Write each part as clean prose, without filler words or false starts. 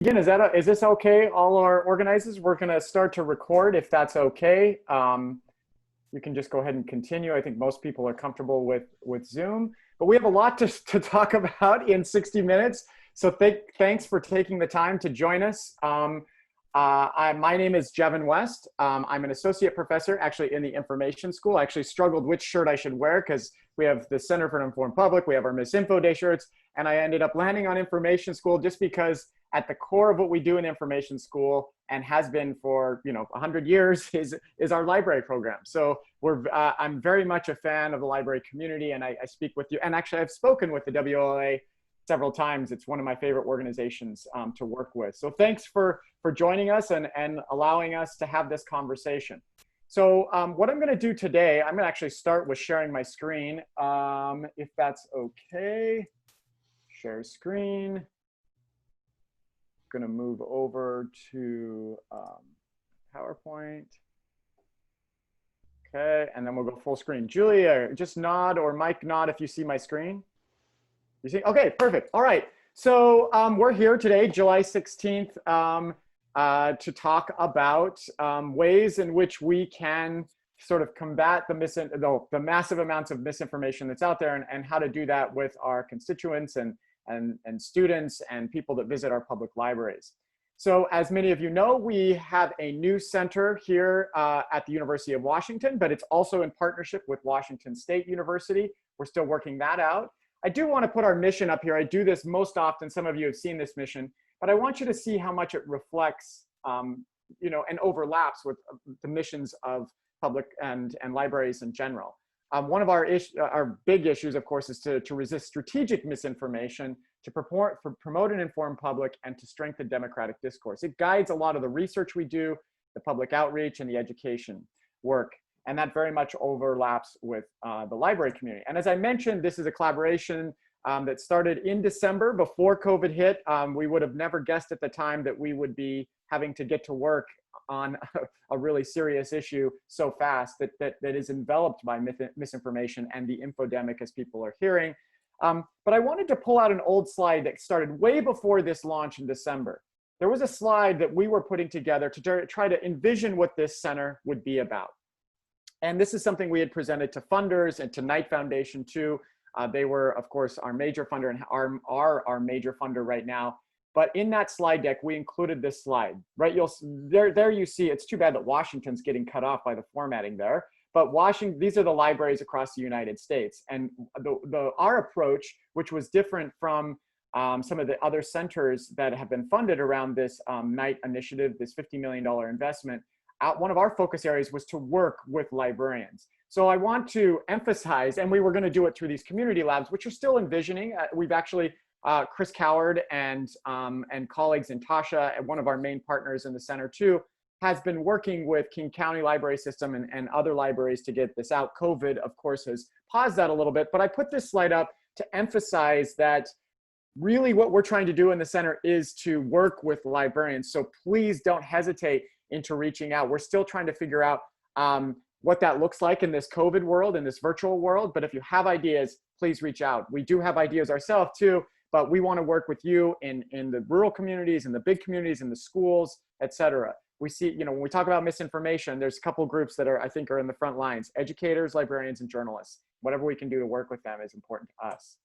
Again, is this okay? All our organizers, we're going to start to record if that's okay. You can just go ahead and continue. I think most people are comfortable with Zoom, but we have a lot to talk about in 60 minutes. So thanks for taking the time to join us. My name is Jevin West. I'm an associate professor actually in the information school. I actually struggled which shirt I should wear because we have the Center for an Informed Public, we have our MisinfoDay shirts, and I ended up landing on information school just because at the core of what we do in information school and has been for 100 years is our library program. So I'm very much a fan of the library community, and I speak with you. And actually, I've spoken with the WLA several times. It's one of my favorite organizations to work with. So thanks for joining us and allowing us to have this conversation. So what I'm going to do today, I'm going to actually start with sharing my screen, if that's okay. Share screen. Going to move over to PowerPoint. Okay, and then we'll go full screen. Julia, just nod, or Mike, nod if you see my screen. You see? Okay, perfect. All right. So we're here today, July 16th, to talk about ways in which we can sort of combat the massive amounts of misinformation that's out there, and how to do that with our constituents and students and people that visit our public libraries. So as many of you know, we have a new center here at the University of Washington, but it's also in partnership with Washington State University. We're still working that out. I do want to put our mission up here. I do this most often. Some of you have seen this mission, but I want you to see how much it reflects, and overlaps with the missions of public and libraries in general. One of our big issues, of course, is to resist strategic misinformation, to promote an informed public, and to strengthen democratic discourse. It guides a lot of the research we do, the public outreach, and the education work. And that very much overlaps with the library community. And as I mentioned, this is a collaboration that started in December before COVID hit. We would have never guessed at the time that we would be having to get to work on a really serious issue so fast that is enveloped by misinformation and the infodemic, as people are hearing. But I wanted to pull out an old slide that started way before this launch in December. There was a slide that we were putting together to try to envision what this center would be about. And this is something we had presented to funders and to Knight Foundation too. They were, of course, our major funder and are our major funder right now. But in that slide deck, we included this slide, right? There you see, it's too bad that Washington's getting cut off by the formatting there. But these are the libraries across the United States. And our approach, which was different from some of the other centers that have been funded around this Knight initiative, this $50 million investment, one of our focus areas was to work with librarians. So I want to emphasize, and we were going to do it through these community labs, which are still envisioning. We've actually, Chris Coward and colleagues, and Tasha, one of our main partners in the center too, has been working with King County Library System and other libraries to get this out. COVID, of course, has paused that a little bit, but I put this slide up to emphasize that really what we're trying to do in the center is to work with librarians. So please don't hesitate into reaching out. We're still trying to figure out what that looks like in this COVID world, in this virtual world. But if you have ideas, please reach out. We do have ideas ourselves too, but we want to work with you in the rural communities, in the big communities, in the schools, et cetera. We see, when we talk about misinformation, there's a couple groups that I think are in the front lines: educators, librarians, and journalists. Whatever we can do to work with them is important to us.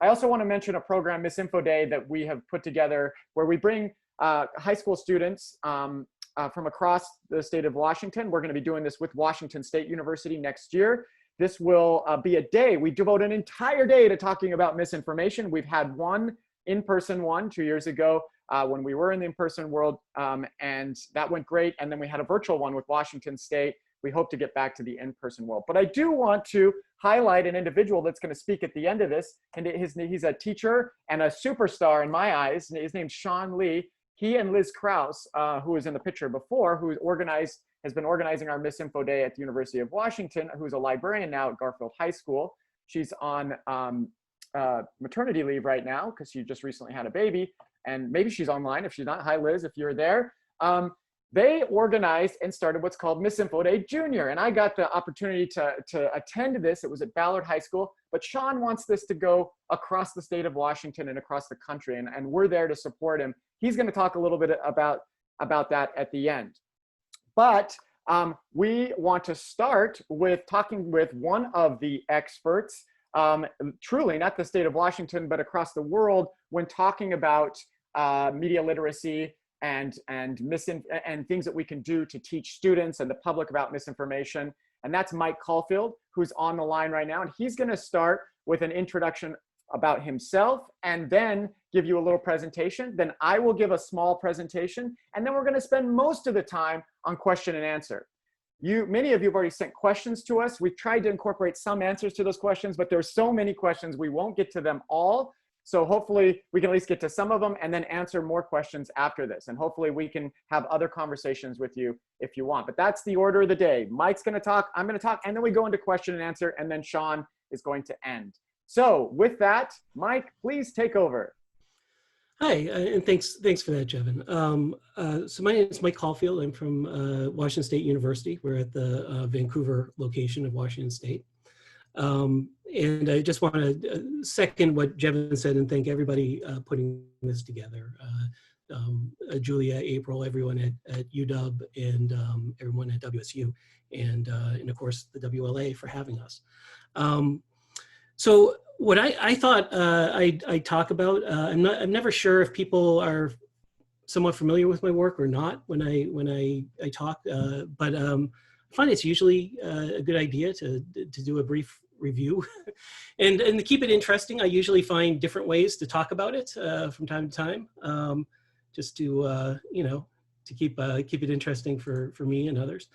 I also want to mention a program, MisinfoDay, that we have put together where we bring high school students from across the state of Washington. We're going to be doing this with Washington State University next year. This will be a day. We devote an entire day to talking about misinformation. We've had one in-person one 2 years ago when we were in the in-person world, and that went great. And then we had a virtual one with Washington State. We hope to get back to the in-person world. But I do want to highlight an individual that's going to speak at the end of this. And he's a teacher and a superstar in my eyes. His name's Sean Lee. He and Liz Krause, who was in the picture before, has been organizing our MisinfoDay at the University of Washington, who's a librarian now at Garfield High School. She's on maternity leave right now because she just recently had a baby, and maybe she's online. If she's not, hi Liz, if you're there. They organized and started what's called MisinfoDay Junior, and I got the opportunity to attend this. It was at Ballard High School, but Sean wants this to go across the state of Washington and across the country, and we're there to support him He's going to talk a little bit about that at the end. But we want to start with talking with one of the experts, truly not the state of Washington, but across the world, when talking about media literacy and things that we can do to teach students and the public about misinformation. And that's Mike Caulfield, who's on the line right now. And he's going to start with an introduction about himself and then give you a little presentation. Then I will give a small presentation. And then we're going to spend most of the time on question and answer. Many of you have already sent questions to us. We've tried to incorporate some answers to those questions, but there's so many questions, we won't get to them all. So hopefully we can at least get to some of them and then answer more questions after this. And hopefully we can have other conversations with you if you want. But that's the order of the day. Mike's going to talk, I'm going to talk, and then we go into question and answer, and then Sean is going to end. So with that, Mike, please take over. Hi, and thanks for that, Jevin. So my name is Mike Caulfield. I'm from Washington State University. We're at the Vancouver location of Washington State. And I just want to second what Jevin said and thank everybody putting this together. Julia, April, everyone at UW, and everyone at WSU, and of course the WLA for having us. So what I thought I'd talk about, I'm never sure if people are somewhat familiar with my work or not when I talk, but I find it's usually a good idea to do a brief review, and to keep it interesting, I usually find different ways to talk about it from time to time, just to to keep it interesting for me and others.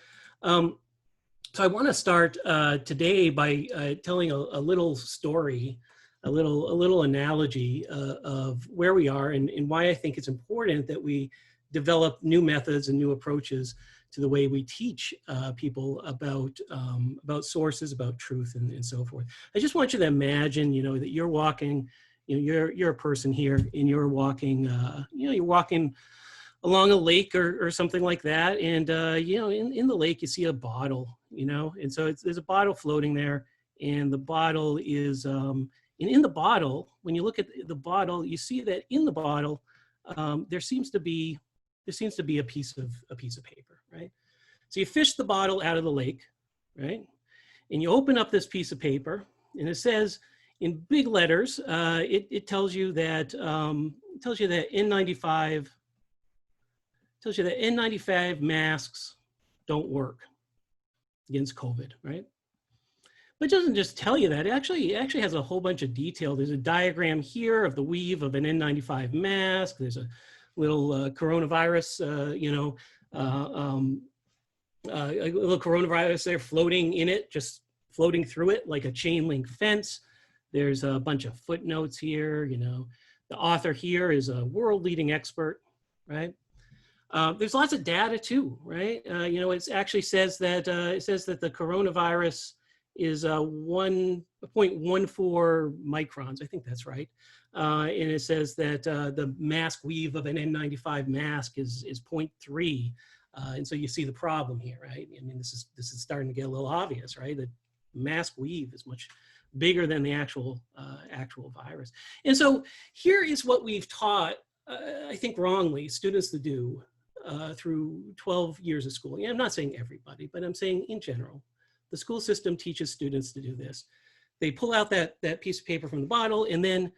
So I want to start today by telling a little story, a little analogy of where we are and why I think it's important that we develop new methods and new approaches to the way we teach people about sources, about truth, and so forth. I just want you to imagine, that you're walking, you're a person here, and you're walking, you're walking along a lake or something like that, and in the lake you see a bottle, and so there's a bottle floating there, and the bottle is, and in the bottle, when you look at the bottle, you see that in the bottle there seems to be a piece of paper, right? So you fish the bottle out of the lake, right? And you open up this piece of paper, and it says in big letters, it tells you that N95 masks don't work against COVID, right? But it doesn't just tell you that. It actually has a whole bunch of detail. There's a diagram here of the weave of an N95 mask. There's a little coronavirus, a little coronavirus there floating in it, just floating through it like a chain link fence. There's a bunch of footnotes here. The author here is a world leading expert, right? There's lots of data too, right? It actually says that the coronavirus is 1.14 microns. I think that's right. And it says that the mask weave of an N95 mask is 0.3. And so you see the problem here, right? I mean, this is starting to get a little obvious, right? The mask weave is much bigger than the actual virus. And so here is what we've taught, I think wrongly, students to do through 12 years of school. I'm not saying everybody, but I'm saying in general. The school system teaches students to do this. They pull out that piece of paper from the bottle, and then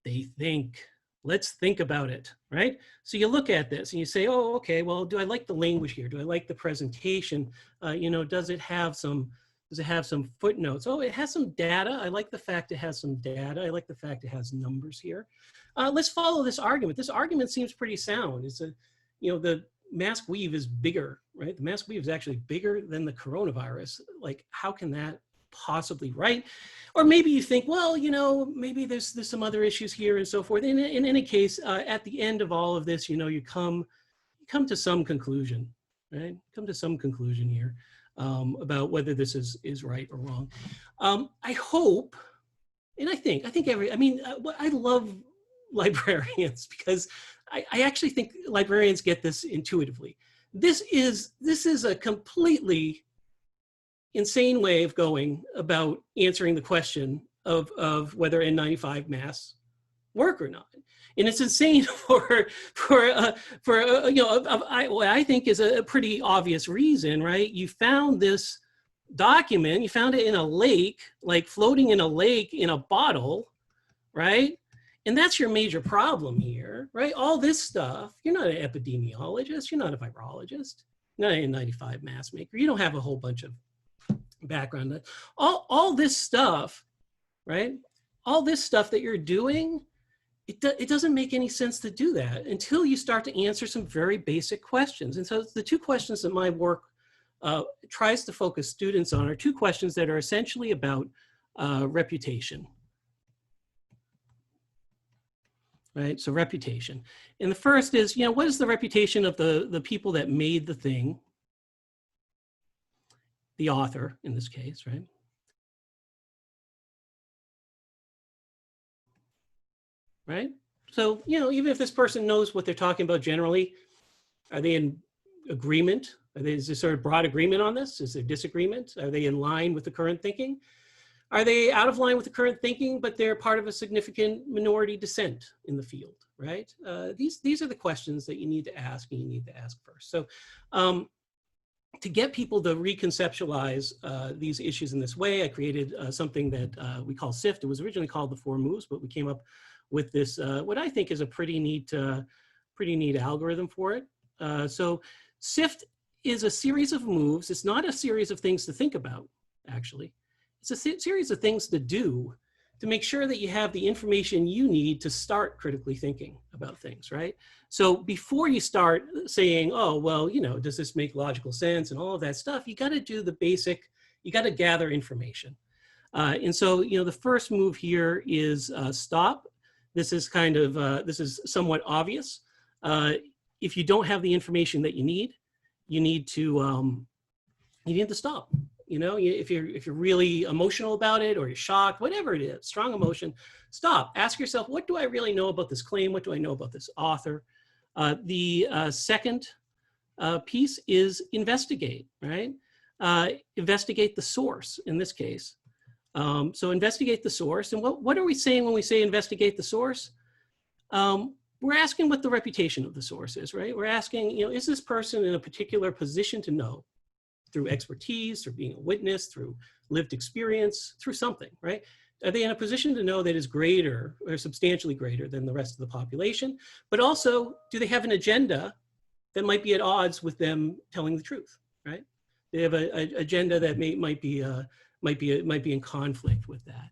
they think, let's think about it, right? So you look at this and you say, oh, okay, well, do I like the language here? Do I like the presentation? Does it have some footnotes? Oh, it has some data. I like the fact it has some data. I like the fact it has numbers here. Let's follow this argument. This argument seems pretty sound. It's the mask weave is bigger, right? The mask weave is actually bigger than the coronavirus. Like, how can that possibly, right? Or maybe you think, well, maybe there's some other issues here and so forth. In any case, at the end of all of this, you come to some conclusion, right? Come to some conclusion here about whether this is right or wrong. I hope, and I love librarians because I actually think librarians get this intuitively. This is a completely insane way of going about answering the question of whether N95 masks work or not. And it's insane for what I think is a pretty obvious reason, right? You found this document, you found it in a lake, like floating in a lake in a bottle, right? And that's your major problem here, right? All this stuff, you're not an epidemiologist, you're not a virologist, you're not an N95 mask maker, you don't have a whole bunch of background. All this stuff, right? All this stuff that you're doing, it doesn't make any sense to do that until you start to answer some very basic questions. And so the two questions that my work tries to focus students on are two questions that are essentially about reputation. Right, so reputation. And the first is, what is the reputation of the people that made the thing? The author, in this case, right? Right? So, even if this person knows what they're talking about generally, are they in agreement? Is there sort of broad agreement on this? Is there disagreement? Are they in line with the current thinking? Are they out of line with the current thinking, but they're part of a significant minority dissent in the field, right? These are the questions that you need to ask, and you need to ask first. So to get people to reconceptualize these issues in this way, I created something that we call SIFT. It was originally called the 4 moves, but we came up with this, what I think is a pretty neat algorithm for it. So SIFT is a series of moves. It's not a series of things to think about, actually. It's a series of things to do to make sure that you have the information you need to start critically thinking about things, right? So before you start saying, oh, well, does this make logical sense and all of that stuff, you got to do the basic, you got to gather information. And so, the first move here is stop. This is this is somewhat obvious. If you don't have the information that you need to stop. If you're really emotional about it, or you're shocked, whatever it is, strong emotion, stop. Ask yourself, what do I really know about this claim? What do I know about this author? The second piece is investigate, right? Investigate the source in this case. So investigate the source. And what are we saying when we say investigate the source? We're asking what the reputation of the source is, right? We're asking, is this person in a particular position to know? Through expertise, through being a witness, through lived experience, through something, right? Are they in a position to know that is greater or substantially greater than the rest of the population? But also, do they have an agenda that might be at odds with them telling the truth, right? They have an agenda that might be in conflict with that.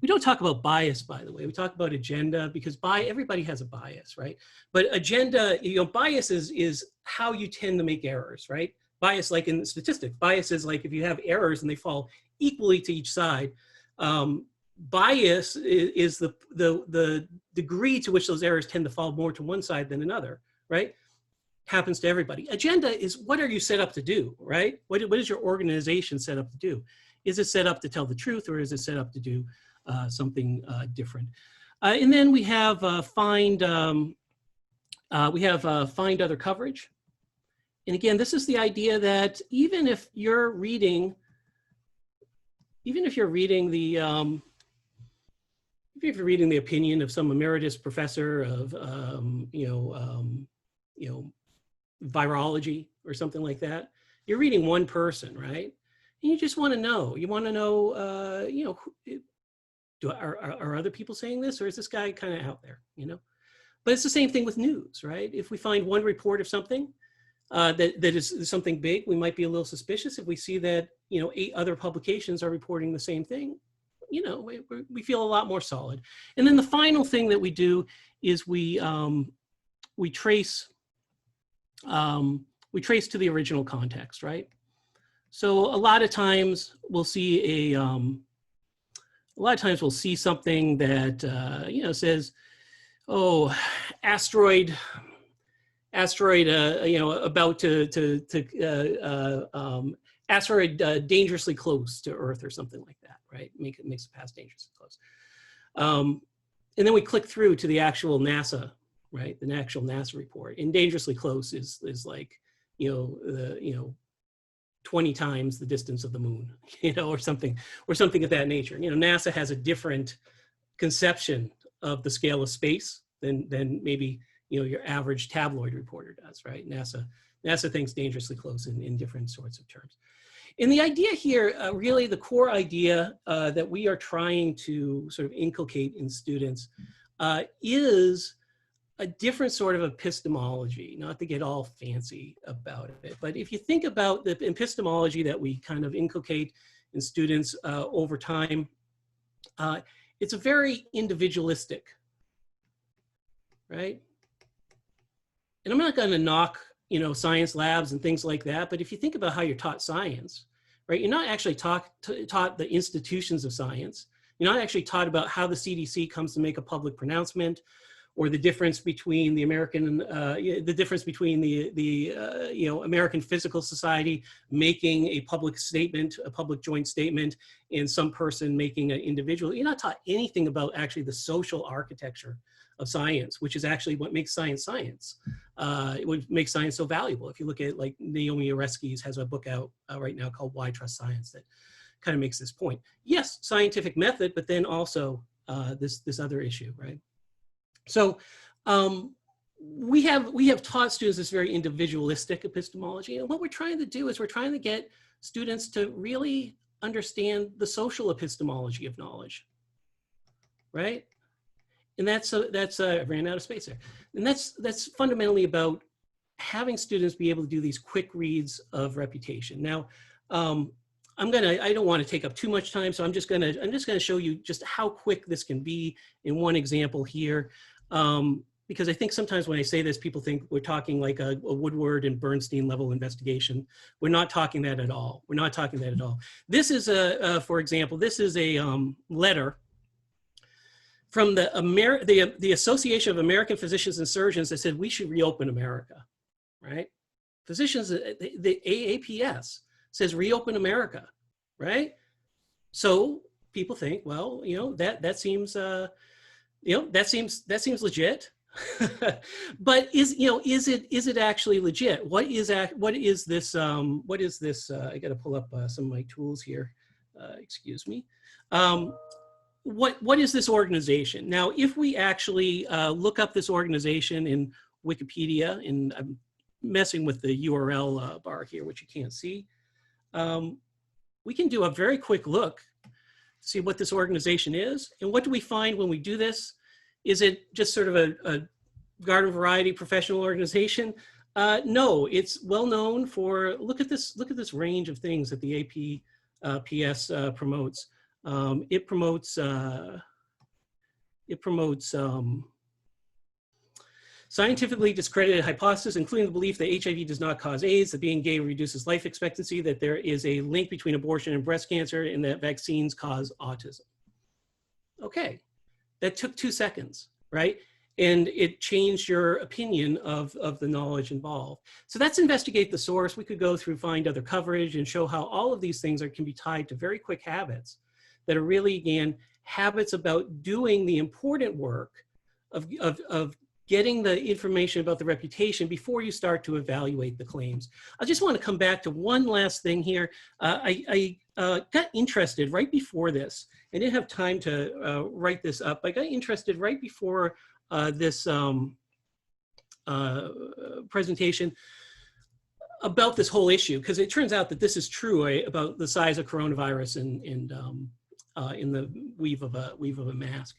We don't talk about bias, by the way. We talk about agenda because everybody has a bias, right? But agenda, bias is how you tend to make errors, right? Bias, like in statistics, bias is like if you have errors and they fall equally to each side. Bias is the degree to which those errors tend to fall more to one side than another, right? Happens to everybody. Agenda is what are you set up to do, right? What is your organization set up to do? Is it set up to tell the truth, or is it set up to do something different? And then we have find other coverage. And again, this is the idea that even if you're reading the opinion of some emeritus professor of virology or something like that, you're reading one person, right? And you just want to know. You want to know, are other people saying this, or is this guy kind of out there? But it's the same thing with news, right? If we find one report of something that is something big, we might be a little suspicious. If we see that 8 other publications are reporting the same thing, we feel a lot more solid. And then the final thing that we do is we trace to the original context, right? So a lot of times we'll see something that says, oh, asteroid asteroid dangerously close to Earth or something like that, right? Makes it pass dangerously close. And then we click through to the actual NASA, right? The actual NASA report. And dangerously close is like, 20 times the distance of the moon, or something of that nature. NASA has a different conception of the scale of space than maybe, you know, your average tabloid reporter does, right? NASA thinks dangerously close in different sorts of terms. And the idea here, really the core idea that we are trying to sort of inculcate in students is a different sort of epistemology, not to get all fancy about it. But if you think about the epistemology that we kind of inculcate in students over time, it's a very individualistic, right? And I'm not going to knock, you know, science labs and things like that, but if you think about how you're taught science, right, you're not actually taught the institutions of science. You're not actually taught about how the CDC comes to make a public pronouncement, or the difference between the American, you know, American Physical Society making a public statement, a public joint statement, and some person making an individual. You're not taught anything about actually the social architecture of science, which is actually what makes science science. What makes science so valuable. If you look at, like, Naomi Oreskes has a book out right now called Why Trust Science that kind of makes this point. Yes, scientific method, but then also this other issue, right? So we have taught students this very individualistic epistemology, and what we're trying to do is we're trying to get students to really understand the social epistemology of knowledge, right? And that's I ran out of space there, and that's fundamentally about having students be able to do these quick reads of reputation. Now, I don't want to take up too much time, so I'm just gonna show you just how quick this can be in one example here. Because I think sometimes when I say this, people think we're talking like a Woodward and Bernstein level investigation. We're not talking that at all. We're not talking that at all. This is for example, this is a letter from the Association of American Physicians and Surgeons that said we should reopen America, right? Physicians, the AAPS says reopen America, right? So people think, well, you know, that seems you know, that seems legit. But is it actually legit? What is this I got to pull up some of my tools here. Excuse me. What is this organization? Now, if we actually look up this organization in Wikipedia, and I'm messing with the URL bar here, which you can't see, we can do a very quick look, see what this organization is. And what do we find when we do this? Is it just sort of a garden variety professional organization? No, it's well known for, look at this range of things that the PS promotes. It promotes scientifically discredited hypothesis, including the belief that HIV does not cause AIDS, that being gay reduces life expectancy, that there is a link between abortion and breast cancer, and that vaccines cause autism. Okay, that took 2 seconds, right? And it changed your opinion of the knowledge involved. So that's investigate the source. We could go through, find other coverage, and show how all of these things can be tied to very quick habits that are really, again, habits about doing the important work of getting the information about the reputation before you start to evaluate the claims. I just want to come back to one last thing here. I got interested right before this. I didn't have time to write this up. I got interested right before this presentation about this whole issue, because it turns out that this is true about the size of coronavirus and in the weave of a mask.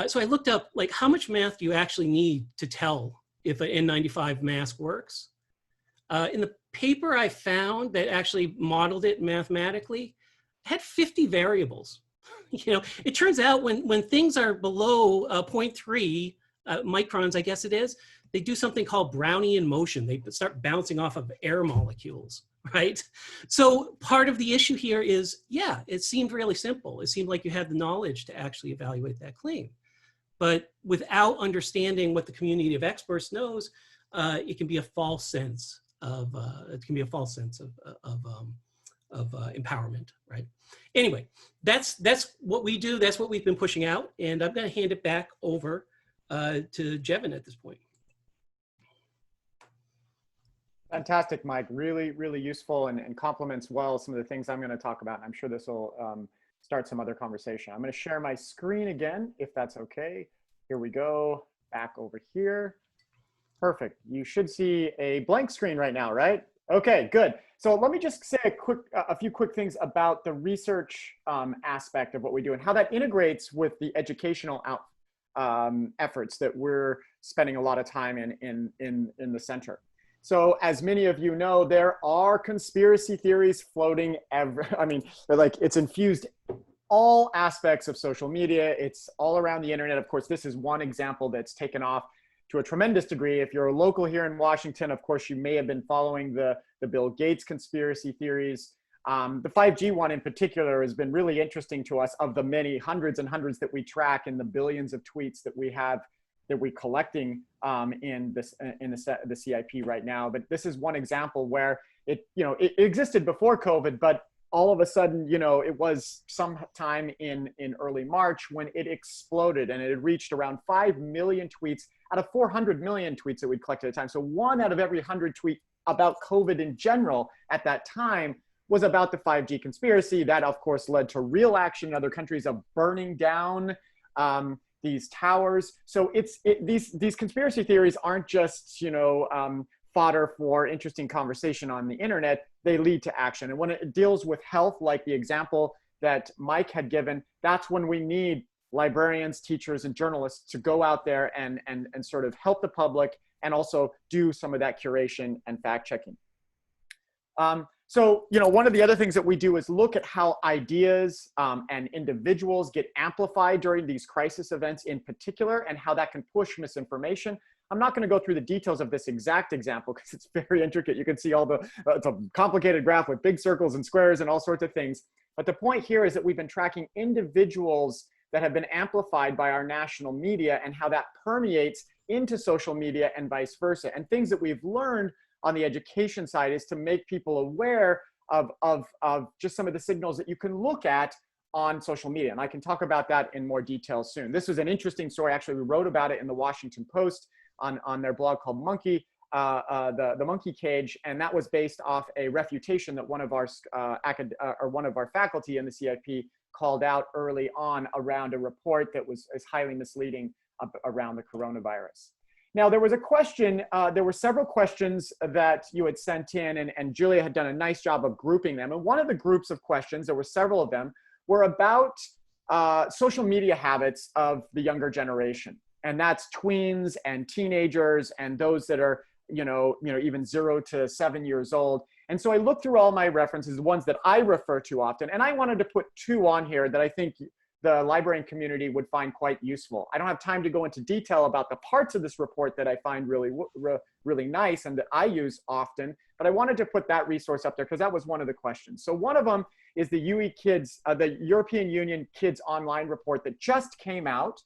So I looked up, like, how much math do you actually need to tell if an N95 mask works? In the paper I found that actually modeled it mathematically, it had 50 variables. You know, it turns out when things are below 0.3 microns, I guess it is, they do something called Brownian motion. They start bouncing off of air molecules, right? So part of the issue here is, yeah, it seemed really simple. It seemed like you had the knowledge to actually evaluate that claim. But without understanding what the community of experts knows, it can be a false sense of empowerment, right? Anyway, that's what we do. That's what we've been pushing out, and I'm going to hand it back over to Jevin at this point. Fantastic, Mike. Really, really useful and complements well some of the things I'm going to talk about. And I'm sure this will start some other conversation. I'm going to share my screen again, if that's okay. here we go, back over here. Perfect. You should see a blank screen right now, right? Okay, good. So let me just say a few quick things about the research aspect of what we do and how that integrates with the educational efforts that we're spending a lot of time in the center. So as many of you know, there are conspiracy theories floating I mean, it's infused all aspects of social media. It's all around the internet. Of course, this is one example that's taken off to a tremendous degree. If you're a local here in Washington, of course, you may have been following the Bill Gates conspiracy theories. The 5G one in particular has been really interesting to us, of the many hundreds and hundreds that we track and the billions of tweets that we have, that we're collecting in the CIP right now. But this is one example where it existed before COVID, but all of a sudden, it was sometime in early March when it exploded, and it had reached around 5 million tweets out of 400 million tweets that we'd collected at a time. So 1 out of every 100 tweets about COVID in general at that time was about the 5G conspiracy. That, of course, led to real action in other countries of burning down these towers. So these conspiracy theories aren't just, fodder for interesting conversation on the internet. They lead to action. And when it deals with health, like the example that Mike had given, that's when we need librarians, teachers, and journalists to go out there and sort of help the public and also do some of that curation and fact checking. So, one of the other things that we do is look at how ideas and individuals get amplified during these crisis events in particular, and how that can push misinformation. I'm not going to go through the details of this exact example because it's very intricate. You can see all it's a complicated graph with big circles and squares and all sorts of things. But the point here is that we've been tracking individuals that have been amplified by our national media and how that permeates into social media and vice versa. And things that we've learned on the education side is to make people aware of just some of the signals that you can look at on social media. And I can talk about that in more detail soon. This was an interesting story. Actually, we wrote about it in the Washington Post on their blog called Monkey, the Monkey Cage. And that was based off a refutation that one of our faculty in the CIP called out early on around a report that is highly misleading around the coronavirus. Now, there was a question, there were several questions that you had sent in, and Julia had done a nice job of grouping them. And one of the groups of questions, there were several of them, were about social media habits of the younger generation. And that's tweens and teenagers and those that are, even 0 to 7 years old. And so I looked through all my references, the ones that I refer to often, and I wanted to put 2 on here that I think the librarian community would find quite useful. I don't have time to go into detail about the parts of this report that I find really nice and that I use often, but I wanted to put that resource up there because that was one of the questions. So one of them is the the European Union Kids Online report that just came out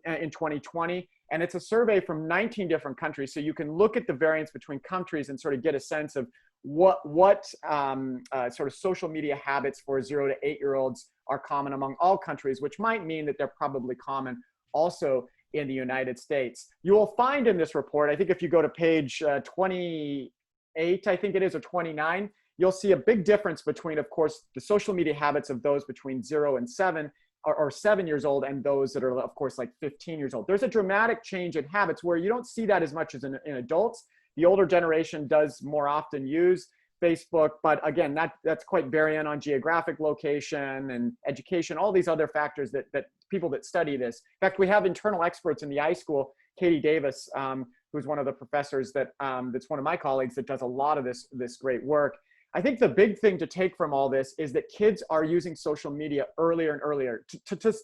in 2020. And it's a survey from 19 different countries. So you can look at the variance between countries and sort of get a sense of what sort of social media habits for 0 to 8-year-olds are common among all countries, which might mean that they're probably common also in the United States. You will find in this report, I think if you go to page 28, I think it is, or 29, you'll see a big difference between, of course, the social media habits of those between 0 and 7, or 7 years old, and those that are, of course, like 15 years old. There's a dramatic change in habits where you don't see that as much as in adults. The older generation does more often use Facebook, but again, that's quite variant on geographic location and education, all these other factors that people that study this. In fact, we have internal experts in the iSchool, Katie Davis, who's one of the professors that's one of my colleagues that does a lot of this great work. I think the big thing to take from all this is that kids are using social media earlier and earlier.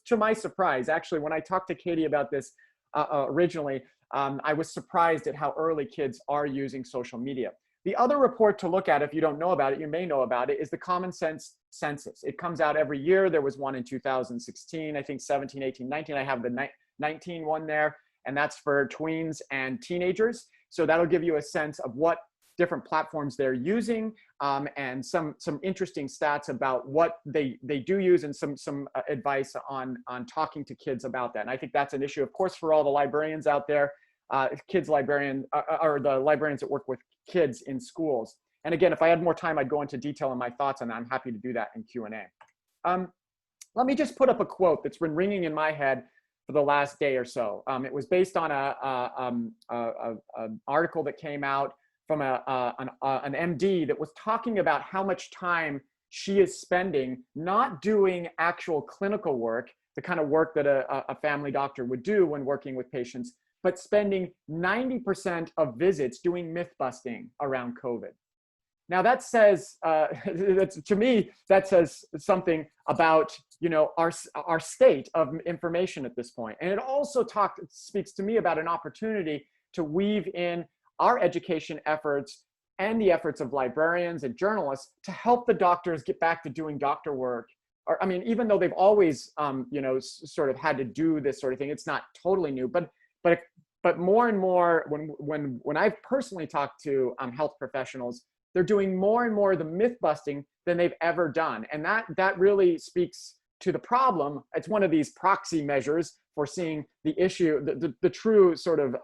To my surprise, actually, when I talked to Katie about this originally, I was surprised at how early kids are using social media. The other report to look at, if you don't know about it, you may know about it, is the Common Sense Census. It comes out every year. There was one in 2016, I think 17, 18, 19. I have the 19 one there, and that's for tweens and teenagers. So that'll give you a sense of what different platforms they're using, and some interesting stats about what they do use, and some advice on talking to kids about that. And I think that's an issue, of course, for all the librarians out there, or the librarians that work with kids in schools. And again, if I had more time, I'd go into detail on my thoughts, and I'm happy to do that in Q&A. Let me just put up a quote that's been ringing in my head for for the last day or so. It was based on an article that came out from an MD that was talking about how much time she is spending not doing actual clinical work, the kind of work that a family doctor would do when working with patients, but spending 90% of visits doing myth busting around COVID. Now that says, to me, that says something about, you know, our state of information at this point. And it also speaks to me about an opportunity to weave in our education efforts and the efforts of librarians and journalists to help the doctors get back to doing doctor work. Or, I mean, even though they've always, you know, sort of had to do this sort of thing, it's not totally new, but more and more, when I've personally talked to health professionals, they're doing more and more of the myth busting than they've ever done. And that really speaks to the problem. It's one of these proxy measures for seeing the issue, the true sort of,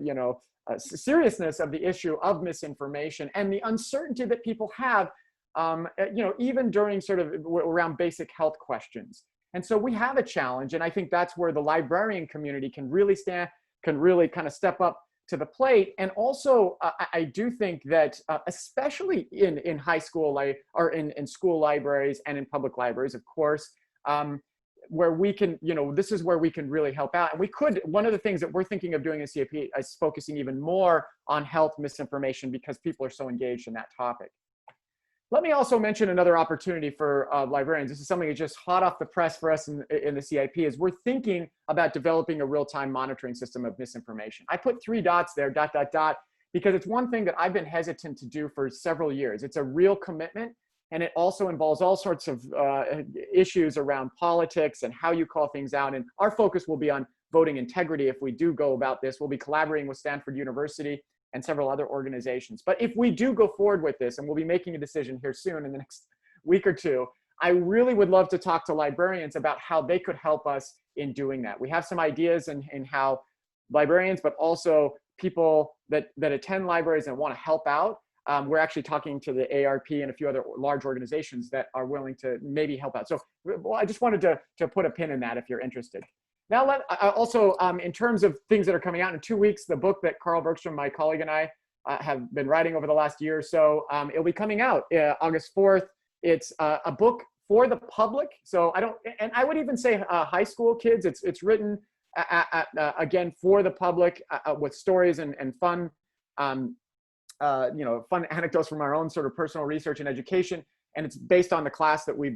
you know, seriousness of the issue of misinformation and the uncertainty that people have, you know, even during sort of around basic health questions. And so we have a challenge. And I think that's where the librarian community can really kind of step up to the plate. And also, I do think that especially in high school, or in school libraries and in public libraries, of course, where we can, you know, this is where we can really help out. And we could, one of the things that we're thinking of doing in CAP is focusing even more on health misinformation because people are so engaged in that topic. Let me also mention another opportunity for librarians. This is something that's just hot off the press for us in the CIP, is we're thinking about developing a real-time monitoring system of misinformation. I put 3 dots there, ... because it's one thing that I've been hesitant to do for several years. It's a real commitment, and it also involves all sorts of issues around politics and how you call things out. And our focus will be on voting integrity if we do go about this. We'll be collaborating with Stanford University and several other organizations. But if we do go forward with this, and we'll be making a decision here soon in the next week or two, I really would love to talk to librarians about how they could help us in doing that. We have some ideas in how librarians, but also people that attend libraries and want to help out. We're actually talking to the ARP and a few other large organizations that are willing to maybe help out. So well, I just wanted to put a pin in that if you're interested. Now, also, in terms of things that are coming out in 2 weeks, the book that Carl Bergstrom, my colleague, and I have been writing over the last year or so, it'll be coming out August 4th. It's a book for the public. So I would even say high school kids. It's written, again, for the public with stories and fun, you know, fun anecdotes from our own sort of personal research and education. And it's based on the class that we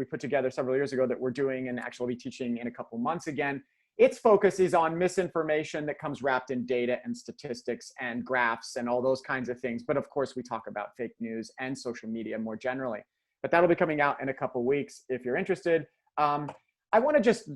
put together several years ago that we're doing and actually be teaching in a couple months again. Its focus is on misinformation that comes wrapped in data and statistics and graphs and all those kinds of things. But of course, we talk about fake news and social media more generally. But that'll be coming out in a couple weeks if you're interested. I want to just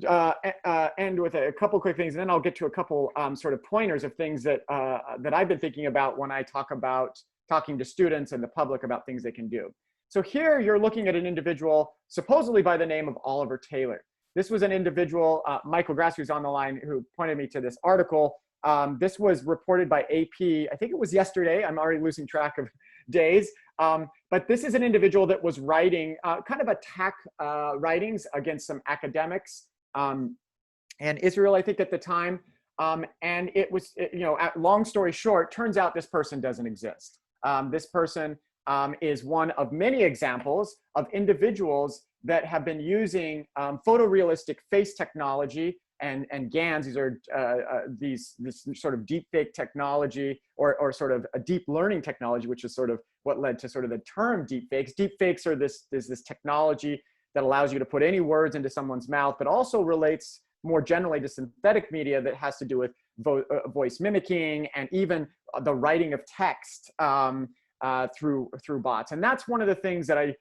end with a couple quick things, and then I'll get to a couple sort of pointers of things that I've been thinking about when I talk about talking to students and the public about things they can do. So here you're looking at an individual supposedly by the name of Oliver Taylor. This was an individual, Michael Grass, who's on the line, who pointed me to this article. This was reported by AP, I think it was yesterday. I'm already losing track of days. But this is an individual that was writing kind of attack writings against some academics and Israel, I think, at the time. And it was, you know, long story short, turns out this person doesn't exist. This person is one of many examples of individuals that have been using photorealistic face technology and GANs. These are this sort of deep fake technology or sort of a deep learning technology, which is sort of what led to sort of the term deep fakes. Deep fakes are this technology that allows you to put any words into someone's mouth, but also relates more generally to synthetic media that has to do with voice mimicking and even the writing of text through bots. And that's one of the things that I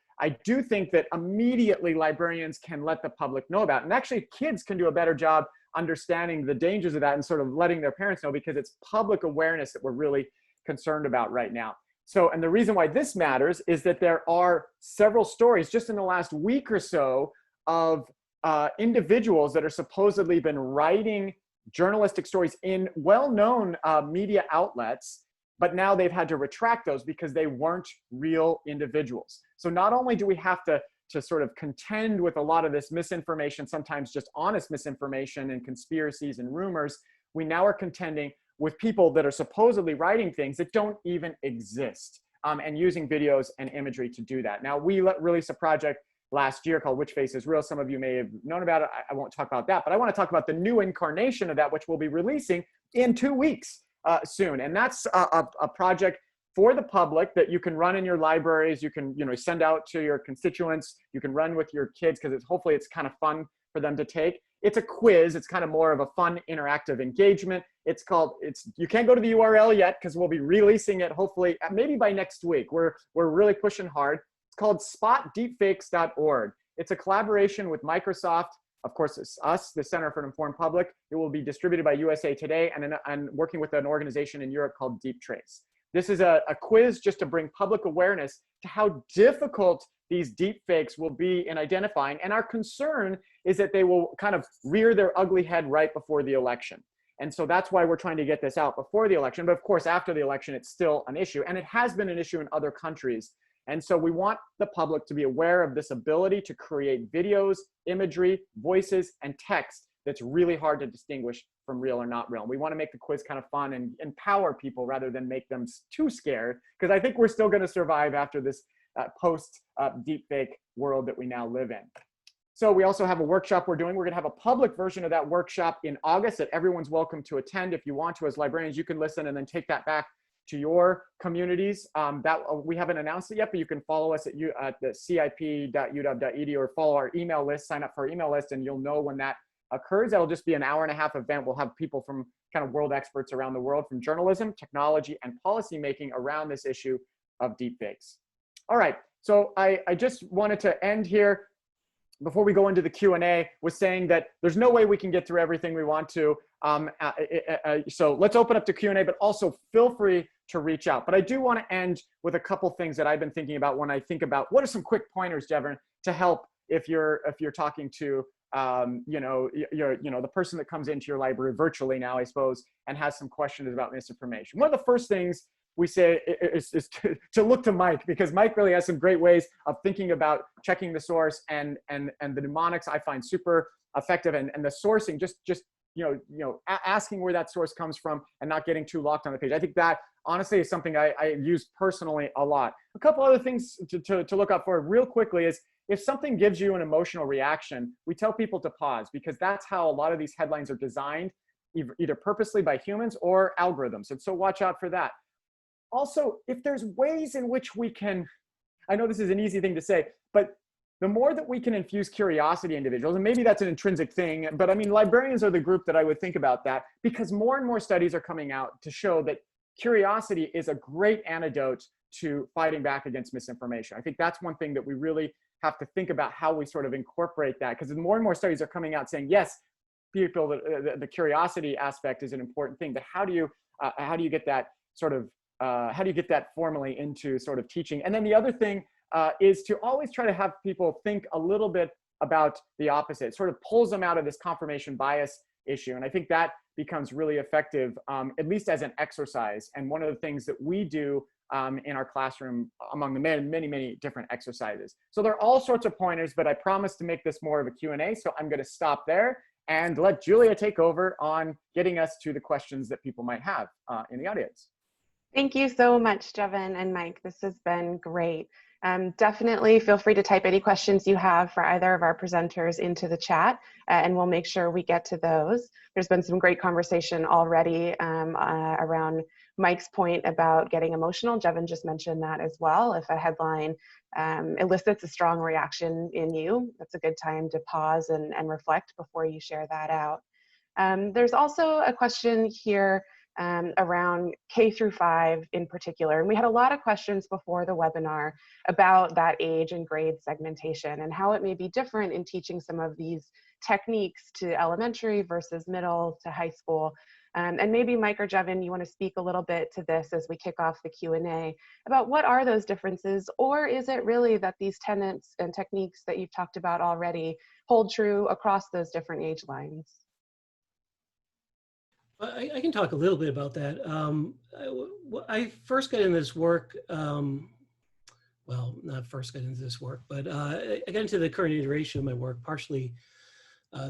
do think that immediately librarians can let the public know about. And actually kids can do a better job understanding the dangers of that and sort of letting their parents know, because it's public awareness that we're really concerned about right now. So, and the reason why this matters is that there are several stories just in the last week or so of individuals that are supposedly been writing journalistic stories in well-known media outlets, but now they've had to retract those because they weren't real individuals. So not only do we have to to sort of contend with a lot of this misinformation, sometimes just honest misinformation and conspiracies and rumors, we now are contending with people that are supposedly writing things that don't even exist, and using videos and imagery to do that. Now, we released a project last year called Which Face is Real. Some of you may have known about it. I won't talk about that, but I want to talk about the new incarnation of that, which we'll be releasing in 2 weeks soon. And that's a project for the public that you can run in your libraries. You can, send out to your constituents. You can run with your kids because hopefully it's kind of fun for them to take. It's a quiz. It's kind of more of a fun interactive engagement. You can't go to the URL yet because we'll be releasing it hopefully maybe by next week. We're really pushing hard. It's called spotdeepfakes.org. It's a collaboration with Microsoft. Of course, it's us, the Center for an Informed Public. It will be distributed by USA Today and working with an organization in Europe called Deep Trace. This is a quiz just to bring public awareness to how difficult these deep fakes will be in identifying. And our concern is that they will kind of rear their ugly head right before the election. And so that's why we're trying to get this out before the election. But of course, after the election, it's still an issue. And it has been an issue in other countries. And so we want the public to be aware of this ability to create videos, imagery, voices, and text that's really hard to distinguish from real or not real. We want to make the quiz kind of fun and empower people rather than make them too scared, because I think we're still going to survive after this post deepfake world that we now live in. So we also have a workshop we're doing. We're going to have a public version of that workshop in August that everyone's welcome to attend. If you want to, as librarians, you can listen and then take that back to your communities. That we haven't announced it yet, but you can follow us at the cip.uw.edu or follow our email list, sign up for our email list, and you'll know when that occurs. That'll just be an hour-and-a-half event. We'll have people from kind of world experts around the world from journalism, technology, and policymaking around this issue of deepfakes. All right, so I just wanted to end here before we go into the Q&A with saying that there's no way we can get through everything we want to. So let's open up to Q&A, but also feel free to reach out. But I do want to end with a couple things that I've been thinking about when I think about what are some quick pointers, Devin, to help if you're talking to the person that comes into your library virtually now, I suppose, and has some questions about misinformation. One of the first things we say is to look to Mike, because Mike really has some great ways of thinking about checking the source, and the mnemonics I find super effective, and the sourcing, just asking where that source comes from and not getting too locked on the page. I think that honestly is something I use personally a lot. A couple other things to look out for real quickly is if something gives you an emotional reaction, we tell people to pause, because that's how a lot of these headlines are designed, either purposely by humans or algorithms. And so watch out for that. Also, if there's ways in which we can, I know this is an easy thing to say, but the more that we can infuse curiosity in individuals, and maybe that's an intrinsic thing, but I mean, librarians are the group that I would think about that, because more and more studies are coming out to show that curiosity is a great antidote to fighting back against misinformation. I think that's one thing that we really have to think about, how we sort of incorporate that, because more and more studies are coming out saying, yes, people, the curiosity aspect is an important thing, but how do you get that sort of, how do you get that formally into sort of teaching? And then the other thing is to always try to have people think a little bit about the opposite. It sort of pulls them out of this confirmation bias issue. And I think that becomes really effective, at least as an exercise. And one of the things that we do in our classroom, among the many different exercises. So there are all sorts of pointers, but I promised to make this more of a Q&A. So I'm going to stop there and let Julia take over on getting us to the questions that people might have in the audience. Thank you so much, Devin and Mike. This has been great. Definitely feel free to type any questions you have for either of our presenters into the chat, and we'll make sure we get to those. There's been some great conversation already around Mike's point about getting emotional. Devin just mentioned that as well. If a headline elicits a strong reaction in you, that's a good time to pause and reflect before you share that out. There's also a question here around K-5 in particular. And we had a lot of questions before the webinar about that age and grade segmentation and how it may be different in teaching some of these techniques to elementary versus middle to high school. And maybe Mike or Devin, you want to speak a little bit to this as we kick off the Q&A about what are those differences, or is it really that these tenets and techniques that you've talked about already hold true across those different age lines? I can talk a little bit about that. I first got into this work well, not first got into this work, but I got into the current iteration of my work partially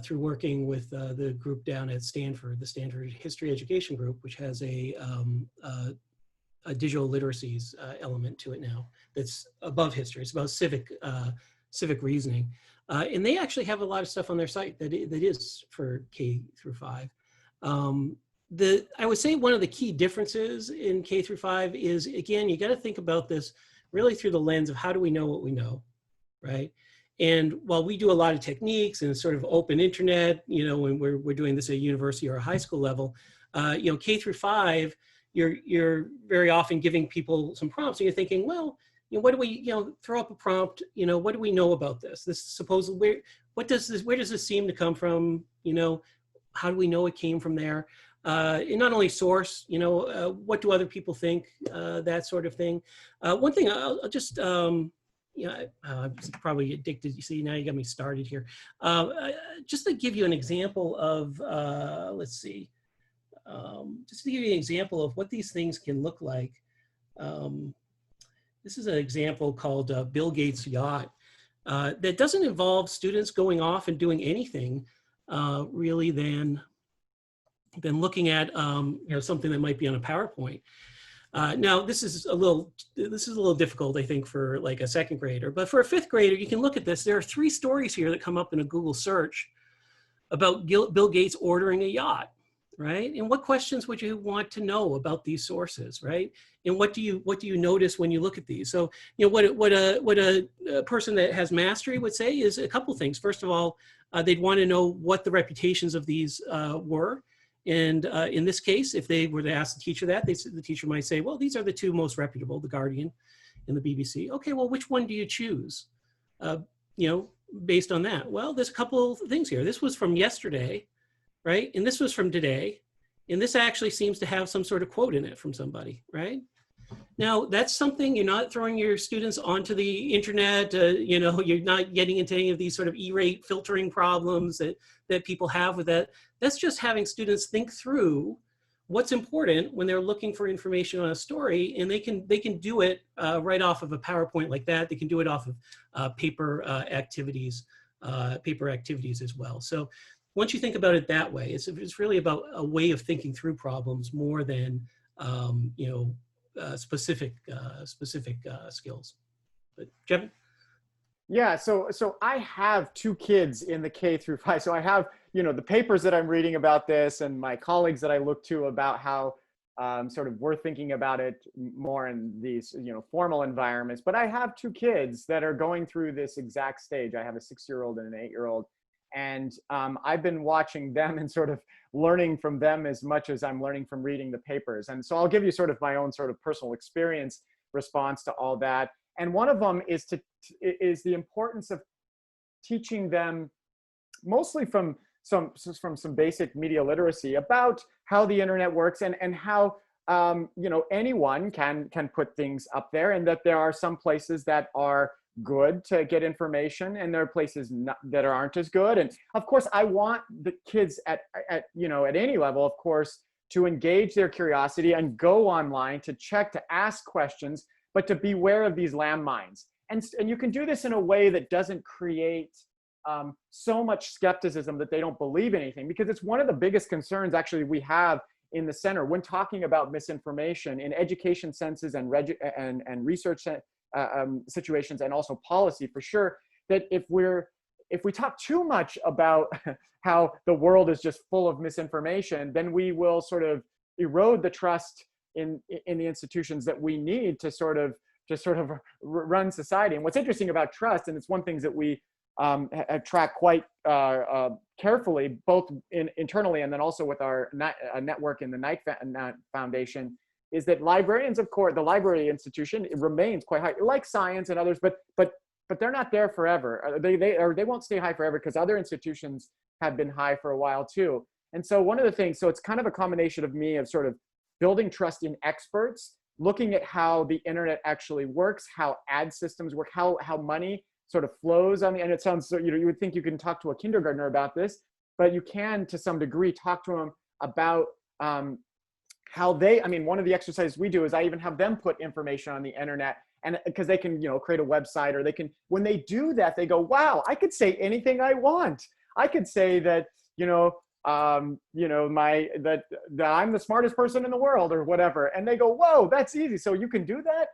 through working with the group down at Stanford, the Stanford History Education Group, which has a digital literacies element to it now that's above history. It's about civic reasoning. And they actually have a lot of stuff on their site that is for K through 5. I would say one of the key differences in K through 5 is, again, you got to think about this really through the lens of how do we know what we know, right? And while we do a lot of techniques and sort of open internet, when we're doing this at a university or a high school level, K through 5, you're very often giving people some prompts, and you're thinking, well, what do we, throw up a prompt, what do we know about this? This supposedly, where does this seem to come from? How do we know it came from there? And not only source, what do other people think, that sort of thing. One thing I'll just, I'm probably addicted. You see, now you got me started here. Just to give you an example of, let's see, just to give you an example of what these things can look like. This is an example called Bill Gates' Yacht that doesn't involve students going off and doing anything really than looking at something that might be on a PowerPoint. Now this is a little difficult, I think, for like a second grader, but for a fifth grader, you can look at this. There are 3 stories here that come up in a Google search about Bill Gates ordering a yacht, right? And what questions would you want to know about these sources, right? And what do you notice when you look at these? So, what a person that has mastery would say is a couple things. First of all, they'd want to know what the reputations of these were. And in this case, if they were to ask the teacher that, the teacher might say, well, these are the 2 most reputable, The Guardian and the BBC. Okay, well, which one do you choose? Based on that. Well, there's a couple of things here. This was from yesterday, right? And this was from today. And this actually seems to have some sort of quote in it from somebody, right? Now, that's something you're not throwing your students onto the internet. You're not getting into any of these sort of E-rate filtering problems that people have with that. That's just having students think through what's important when they're looking for information on a story, and they can do it right off of a PowerPoint like that. They can do it off of paper activities as well. So once you think about it that way, it's really about a way of thinking through problems more than specific skills. But Jevin? Yeah, so I have 2 kids in the K through 5. So I have, the papers that I'm reading about this, and my colleagues that I look to about how sort of we're thinking about it more in these, formal environments. But I have 2 kids that are going through this exact stage. I have a 6-year-old and an 8-year-old. And I've been watching them and sort of learning from them as much as I'm learning from reading the papers. And so I'll give you sort of my own sort of personal experience response to all that. And one of them is the importance of teaching them, mostly from some basic media literacy, about how the internet works and how anyone can put things up there, and that there are some places that are good to get information and there are places that aren't as good. And of course, I want the kids at any level, of course, to engage their curiosity and go online to check, to ask questions, but to beware of these landmines. And you can do this in a way that doesn't create so much skepticism that they don't believe anything, because it's one of the biggest concerns actually we have in the center when talking about misinformation in education senses and research situations, and also policy for sure, that if we talk too much about how the world is just full of misinformation, then we will sort of erode the trust in the institutions that we need to sort of run society. And what's interesting about trust, and it's one thing that we have tracked quite carefully, both internally and then also with our network in the Knight Foundation, is that librarians, of course, the library institution, it remains quite high, like science and others, but they're not there forever. They won't stay high forever, because other institutions have been high for a while too. And so one of the things, so it's kind of a combination of me of sort of building trust in experts, looking at how the internet actually works, how ad systems work, how money sort of flows on the, and it sounds, you would think you can talk to a kindergartner about this, but you can to some degree talk to them about how one of the exercises we do is I even have them put information on the internet and because they can, you know, create a website, or they can, when they do that, they go, wow, I could say anything I want. I could say that, you know, that I'm the smartest person in the world or whatever. And they go, whoa, that's easy. So you can do that.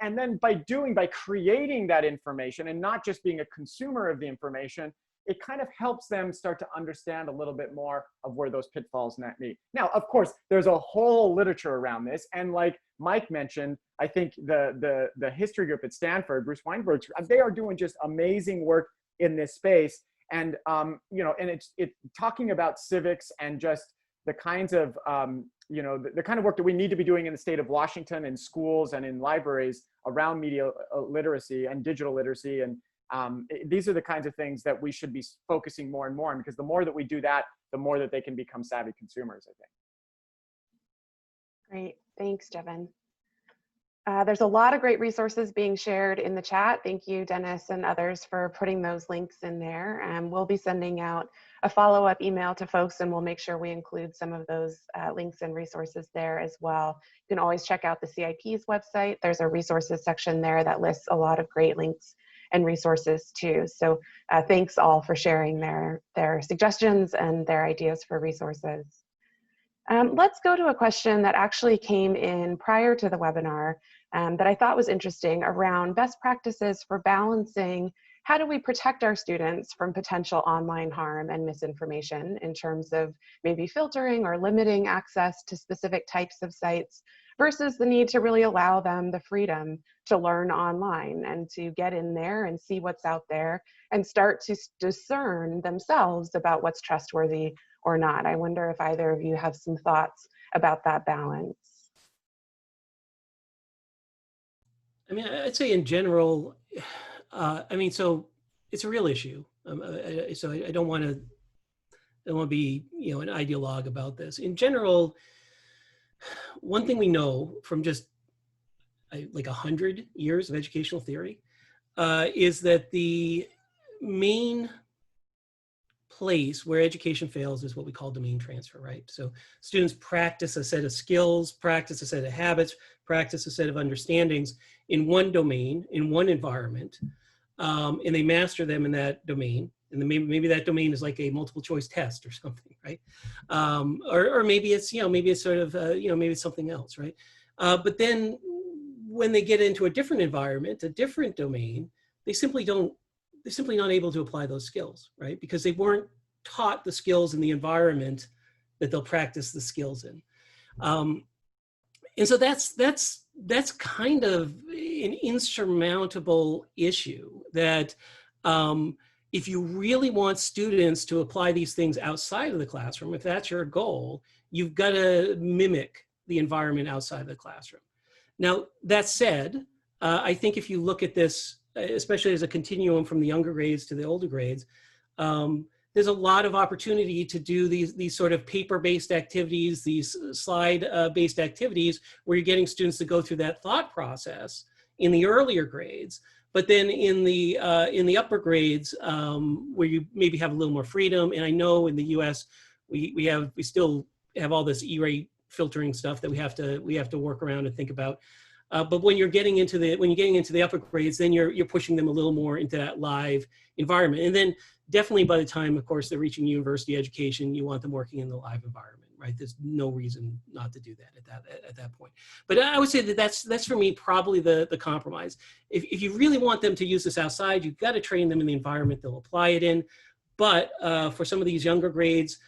And then by creating that information and not just being a consumer of the information, it kind of helps them start to understand a little bit more of where those pitfalls meet. Now, of course, there's a whole literature around this. And like Mike mentioned, I think the history group at Stanford, Bruce Weinberg, they are doing just amazing work in this space. And, you know, and it's talking about civics and just the kinds of, you know, the kind of work that we need to be doing in the state of Washington, in schools and in libraries around media literacy and digital literacy. And these are the kinds of things that we should be focusing more and more on, because the more that we do that, the more that they can become savvy consumers, I think. Great, thanks, Jevin. There's a lot of great resources being shared in the chat. Thank you, Dennis and others, for putting those links in there. We'll be sending out a follow-up email to folks, and we'll make sure we include some of those links and resources there as well. You can always check out the CIP's website. There's a resources section there that lists a lot of great links and resources too. So thanks all for sharing their suggestions and their ideas for resources. Let's go to a question that actually came in prior to the webinar that I thought was interesting around best practices for balancing how do we protect our students from potential online harm and misinformation in terms of maybe filtering or limiting access to specific types of sites versus the need to really allow them the freedom to learn online and to get in there and see what's out there and start to discern themselves about what's trustworthy or not. I wonder if either of you have some thoughts about that balance. I mean, I'd say in general, I mean, so it's a real issue. So I don't want to be, you know, an ideologue about this. In general, one thing we know from just like 100 years of educational theory is that the main place where education fails is what we call domain transfer, right? So students practice a set of skills, practice a set of habits, practice a set of understandings in one domain, in one environment, and they master them in that domain. And then maybe that domain is like a multiple choice test or something, right? Or maybe it's, you know, maybe it's sort of, you know, maybe it's something else, right? But then when they get into a different environment, a different domain, they're simply not able to apply those skills, right? Because they weren't taught the skills in the environment that they'll practice the skills in. And so that's kind of an insurmountable issue that if you really want students to apply these things outside of the classroom, if that's your goal, you've got to mimic the environment outside of the classroom. Now, that said, I think if you look at this, especially as a continuum from the younger grades to the older grades, there's a lot of opportunity to do these sort of paper-based activities, these slide-based activities, where you're getting students to go through that thought process in the earlier grades. But then in the upper grades, where you maybe have a little more freedom, and I know in the U.S. we still have all this E-rate filtering stuff that we have to work around and think about. But when you're getting into the upper grades, then you're pushing them a little more into that live environment. And then definitely by the time, of course, they're reaching university education, you want them working in the live environment, right? There's no reason not to do that at that point. But I would say that that's for me probably the compromise. If you really want them to use this outside, you've got to train them in the environment they'll apply it in. But for some of these younger grades,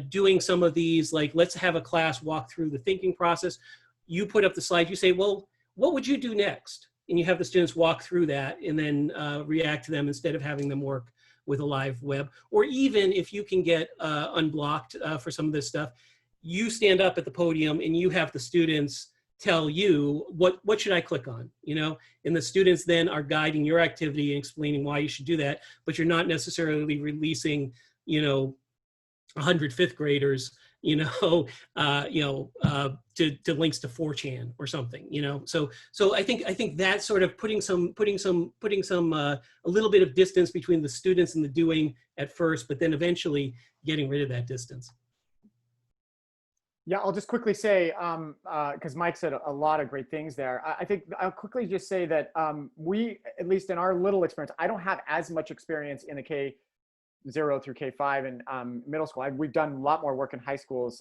doing some of these, like, let's have a class walk through the thinking process. You put up the slide, you say, well, what would you do next? And you have the students walk through that and then react to them instead of having them work with a live web. Or even if you can get unblocked for some of this stuff, you stand up at the podium and you have the students tell you, what should I click on? You know, and the students then are guiding your activity and explaining why you should do that, but you're not necessarily releasing, you know, 100 fifth graders, to links to 4chan or something, you know. So I think that sort of putting a little bit of distance between the students and the doing at first, but then eventually getting rid of that distance. Yeah, I'll just quickly say, because Mike said a lot of great things there. I think I'll quickly just say that we, at least in our little experience, I don't have as much experience in the K0 through K5 and middle school. We've done a lot more work in high schools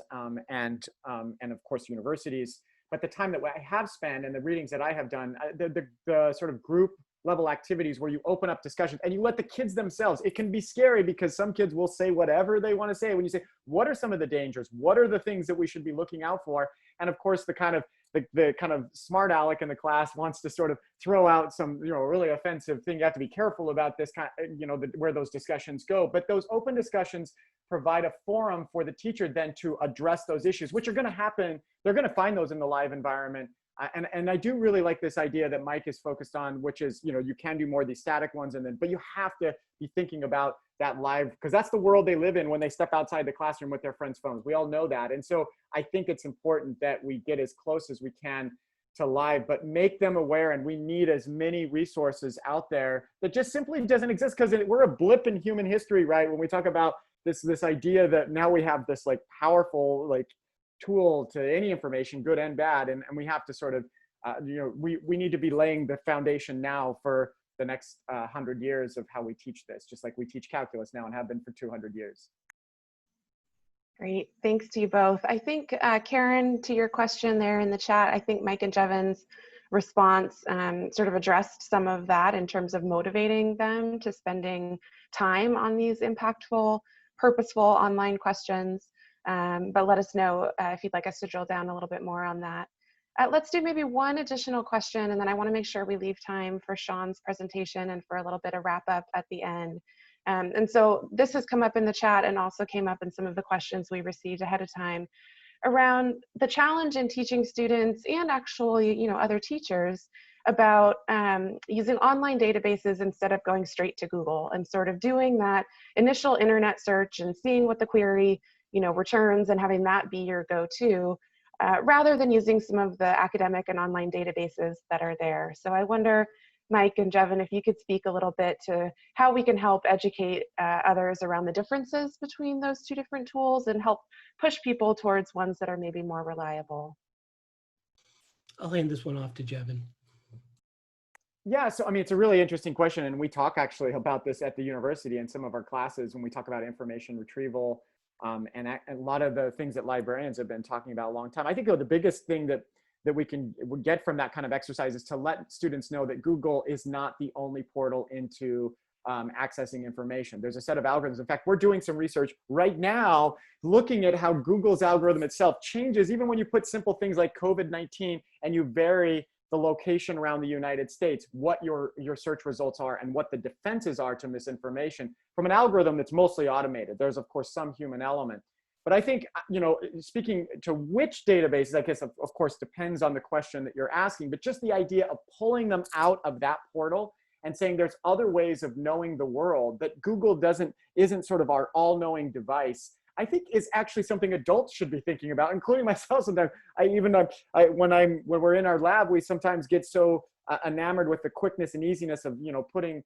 and of course universities. But the time that I have spent and the readings that I have done, the sort of group level activities where you open up discussions and you let the kids themselves, it can be scary because some kids will say whatever they want to say. When you say, what are some of the dangers? What are the things that we should be looking out for? And of course, the kind of smart aleck in the class wants to sort of throw out some, really offensive thing. You have to be careful about this kind of, where those discussions go. But those open discussions provide a forum for the teacher then to address those issues, which are going to happen. They're going to find those in the live environment. And I do really like this idea that Mike is focused on, which is, you can do more of these static ones, but you have to be thinking about that live, because that's the world they live in when they step outside the classroom with their friends' phones. We all know that. And so I think it's important that we get as close as we can to live, but make them aware. And we need as many resources out there that just simply doesn't exist, because we're a blip in human history, right? When we talk about this idea that now we have this powerful tool to any information, good and bad, and we have to sort of we need to be laying the foundation now for the next 100 years of how we teach this, just like we teach calculus now and have been for 200 years. Great, thanks to you both. I think Karen, to your question there in the chat, I think Mike and Jevan's response sort of addressed some of that in terms of motivating them to spending time on these impactful, purposeful online questions. But let us know if you'd like us to drill down a little bit more on that. Let's do maybe one additional question, and then I want to make sure we leave time for Sean's presentation and for a little bit of wrap up at the end. And so this has come up in the chat and also came up in some of the questions we received ahead of time around the challenge in teaching students and actually, other teachers about using online databases instead of going straight to Google and sort of doing that initial internet search and seeing what the query returns and having that be your go-to, rather than using some of the academic and online databases that are there. So I wonder, Mike and Jevan, if you could speak a little bit to how we can help educate others around the differences between those two different tools and help push people towards ones that are maybe more reliable. I'll hand this one off to Jevan. Yeah, so I mean, it's a really interesting question, and we talk actually about this at the university in some of our classes when we talk about information retrieval. And a lot of the things that librarians have been talking about a long time. I think the biggest thing that we can get from that kind of exercise is to let students know that Google is not the only portal into accessing information. There's a set of algorithms. In fact, we're doing some research right now looking at how Google's algorithm itself changes, even when you put simple things like COVID-19 and you vary the location around the United States, what your search results are and what the defenses are to misinformation from an algorithm that's mostly automated. There's of course some human element. But I think, speaking to which databases, I guess of course depends on the question that you're asking, but just the idea of pulling them out of that portal and saying there's other ways of knowing the world, that Google isn't sort of our all-knowing device, I think is actually something adults should be thinking about, including myself. Sometimes when we're in our lab, we sometimes get so enamored with the quickness and easiness of putting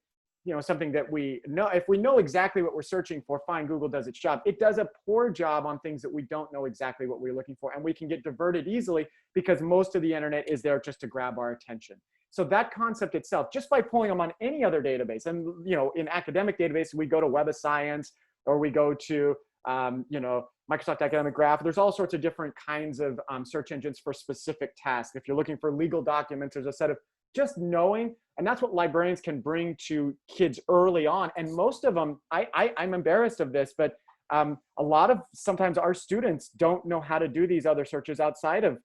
something that we know. If we know exactly what we're searching for, fine, Google does its job. It does a poor job on things that we don't know exactly what we're looking for, and we can get diverted easily because most of the internet is there just to grab our attention. So that concept itself, just by pulling them on any other database, and in academic databases, we go to Web of Science or we go to Microsoft Academic Graph. There's all sorts of different kinds of search engines for specific tasks. If you're looking for legal documents, there's a set of just knowing, and that's what librarians can bring to kids early on. And most of them, I'm embarrassed of this, but a lot of sometimes our students don't know how to do these other searches outside of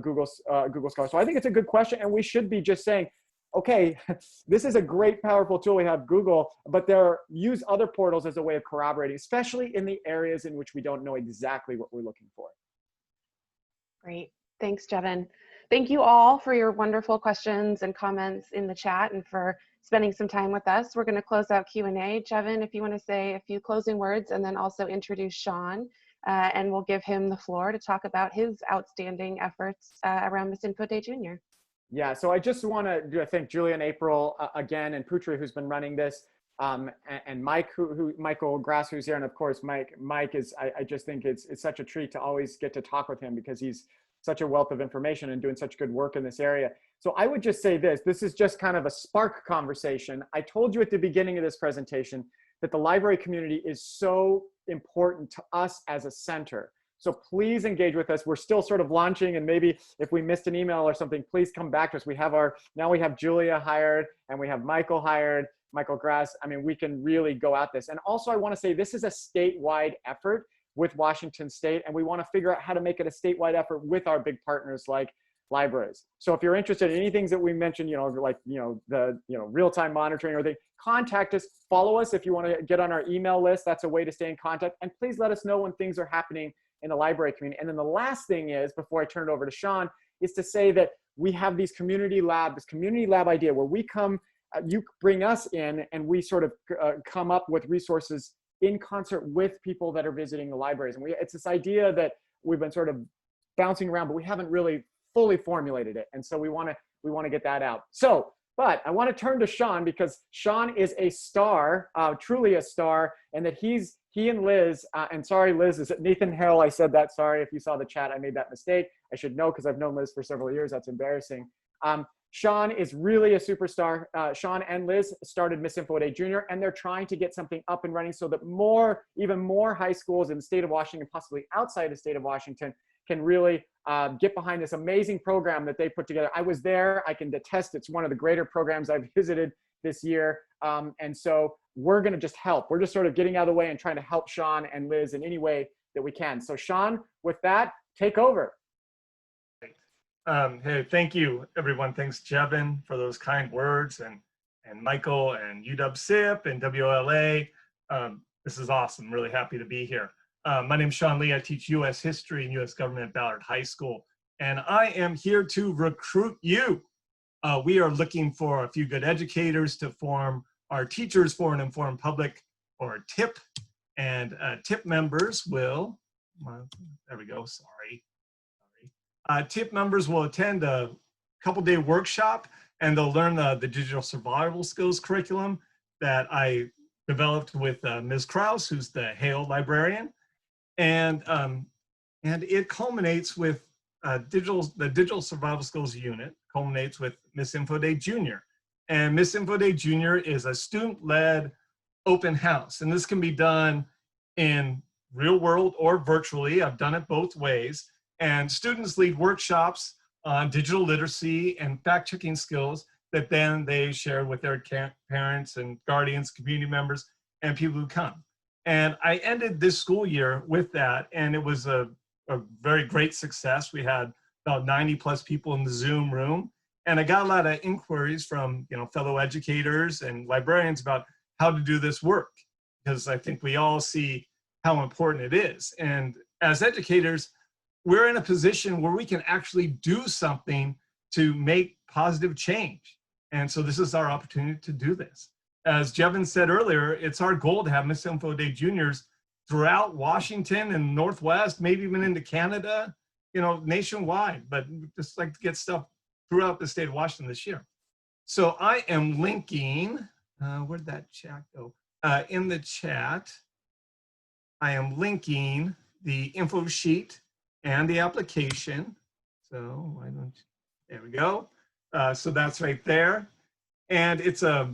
Google Scholar. So I think it's a good question, and we should be just saying, okay, this is a great, powerful tool. We have Google, but use other portals as a way of corroborating, especially in the areas in which we don't know exactly what we're looking for. Great, thanks, Jevan. Thank you all for your wonderful questions and comments in the chat and for spending some time with us. We're going to close out Q&A. Jevan, if you want to say a few closing words and then also introduce Sean, and we'll give him the floor to talk about his outstanding efforts around MisinfoDay Junior. Yeah, so I just want to thank Julia and April again, and Putri, who's been running this. and Mike, Michael Grass, who's here, and of course Mike is. I just think it's such a treat to always get to talk with him because he's such a wealth of information and doing such good work in this area. So I would just say this is just kind of a spark conversation. I told you at the beginning of this presentation that the library community is so important to us as a center. So please engage with us. We're still sort of launching, and maybe if we missed an email or something, please come back to us. Now we have Julia hired and we have Michael hired, Michael Grass. I mean, we can really go at this. And also I want to say this is a statewide effort with Washington State, and we want to figure out how to make it a statewide effort with our big partners like libraries. So if you're interested in any things that we mentioned, like, the, real-time monitoring or anything, contact us, follow us if you want to get on our email list. That's a way to stay in contact. And please let us know when things are happening in the library community. And then the last thing is, before I turn it over to Sean, is to say that we have this community lab idea where we come, you bring us in and we sort of come up with resources in concert with people that are visiting the libraries. And it's this idea that we've been sort of bouncing around, but we haven't really fully formulated it. And so we want to get that out. But I want to turn to Sean because Sean is a star, truly a star, and that he and Liz, and sorry, Liz, is it Nathan Harrell? I said that, sorry if you saw the chat, I made that mistake. I should know because I've known Liz for several years, that's embarrassing. Sean is really a superstar. Sean and Liz started MisinfoDay Junior, and they're trying to get something up and running so that even more high schools in the state of Washington, possibly outside the state of Washington, can really get behind this amazing program that they put together. I was there, I can attest it's one of the greater programs I've visited this year. And so we're gonna just help. We're just sort of getting out of the way and trying to help Sean and Liz in any way that we can. So Sean, with that, take over. Hey, thank you, everyone. Thanks, Jevin, for those kind words, and Michael and UW-SIP and WLA. This is awesome. Really happy to be here. My name is Sean Lee. I teach U.S. History and U.S. Government at Ballard High School, and I am here to recruit you. We are looking for a few good educators to form our Teachers for an Informed Public, or TIP, and TIP members will, there we go, sorry. TIP members will attend a couple-day workshop, and they'll learn the digital survival skills curriculum that I developed with Ms. Krause, who's the Hale librarian. And it culminates with the digital survival skills unit culminates with MisinfoDay Junior. And MisinfoDay Junior is a student-led open house. And this can be done in real world or virtually. I've done it both ways. And students lead workshops on digital literacy and fact-checking skills that then they share with their parents and guardians, community members, and people who come. And I ended this school year with that, and it was a very great success. We had about 90+ people in the Zoom room, and I got a lot of inquiries from fellow educators and librarians about how to do this work, because I think we all see how important it is. And as educators, we're in a position where we can actually do something to make positive change. And so this is our opportunity to do this. As Jevin said earlier, it's our goal to have MisinfoDay Juniors throughout Washington and Northwest, maybe even into Canada, nationwide, but just like to get stuff throughout the state of Washington this year. So I am linking, where'd that chat go? In the chat, I am linking the info sheet and the application. So why don't you, there we go. So that's right there. And it's a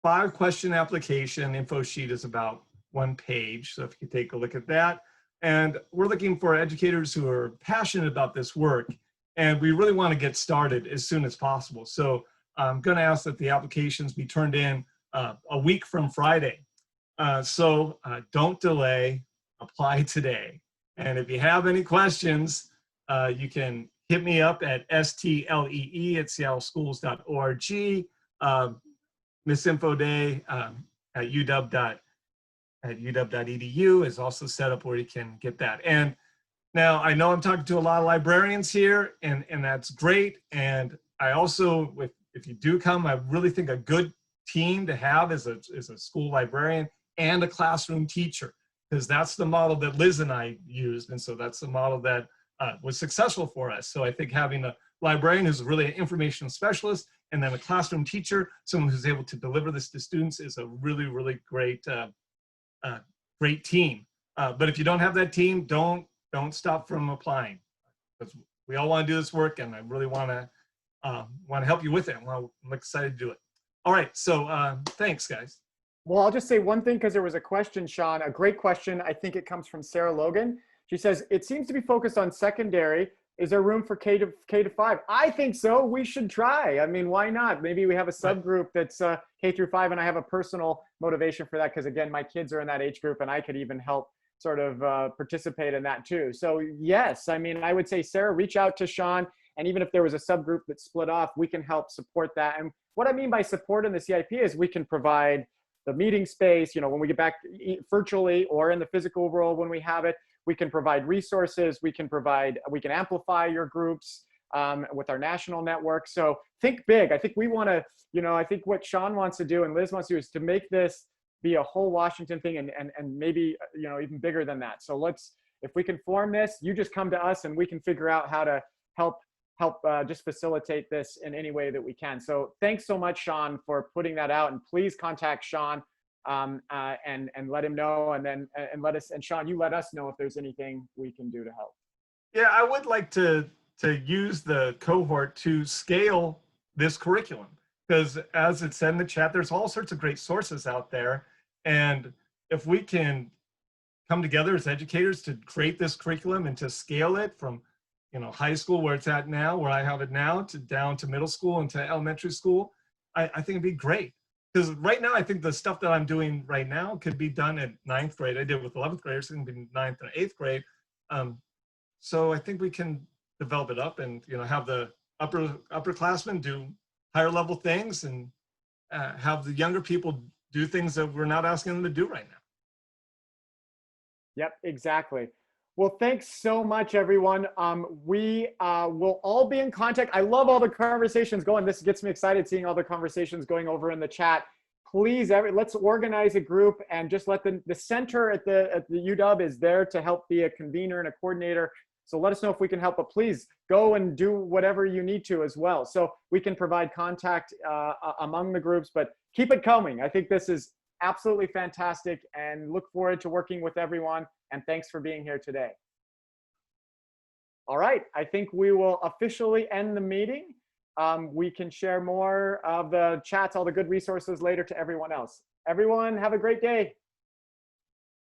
5-question application. Info sheet is about 1 page. So if you take a look at that. And we're looking for educators who are passionate about this work. And we really want to get started as soon as possible. So I'm going to ask that the applications be turned in a week from Friday. So don't delay, apply today. And if you have any questions, you can hit me up at stlee@seattleschools.org. MisinfoDay at uw.edu is also set up where you can get that. And now I know I'm talking to a lot of librarians here, and that's great. And I also, if you do come, I really think a good team to have is a school librarian and a classroom teacher, because that's the model that Liz and I used. And so that's the model that was successful for us. So I think having a librarian who's really an information specialist And then a classroom teacher, someone who's able to deliver this to students, is a really, really great, great team. But if you don't have that team, don't stop from applying. Because we all want to do this work, and I really want to help you with it. I'm excited to do it. All right, so thanks, guys. Well, I'll just say one thing because there was a question, Sean, a great question. I think it comes from Sarah Logan. She says, it seems to be focused on secondary. Is there room for K to 5? I think so. We should try. I mean, why not? Maybe we have a subgroup that's K through 5, and I have a personal motivation for that because, again, my kids are in that age group, and I could even help sort of participate in that too. So yes, I mean, I would say, Sarah, reach out to Sean, and even if there was a subgroup that split off, we can help support that. And what I mean by support in the CIP is we can provide the meeting space, you know, when we get back virtually or in the physical world when we have it. We can provide resources, we can amplify your groups with our national network. So think big. I think we want to, you know, I think what Sean wants to do and Liz wants to do is to make this be a whole Washington thing and maybe, you know, even bigger than that. So if we can form this, you just come to us and we can figure out how to help just facilitate this in any way that we can. So thanks so much, Sean, for putting that out, and please contact Sean and let him know, and Sean, you let us know if there's anything we can do to help. Yeah, I would like to use the cohort to scale this curriculum, because as it said in the chat, there's all sorts of great sources out there. And if we can come together as educators to create this curriculum and to scale it from, you know, high school where it's at now, where I have it now, to down to middle school and to elementary school, I think it'd be great. Because right now, I think the stuff that I'm doing right now could be done at 9th grade. I did with 11th graders, it can be 9th and 8th grade. So I think we can develop it up and, you know, have the upperclassmen do higher level things, and have the younger people do things that we're not asking them to do right now. Yep, exactly. Well, thanks so much, everyone. We will all be in contact. I love all the conversations going. This gets me excited seeing all the conversations going over in the chat. Please, let's organize a group and just let the center at the UW is there to help be a convener and a coordinator. So let us know if we can help, but please go and do whatever you need to as well. So we can provide contact among the groups, but keep it coming. I think this is absolutely fantastic and look forward to working with everyone. And thanks for being here today. All right, I think we will officially end the meeting. We can share more of the chats, all the good resources later to everyone else. Everyone, have a great day.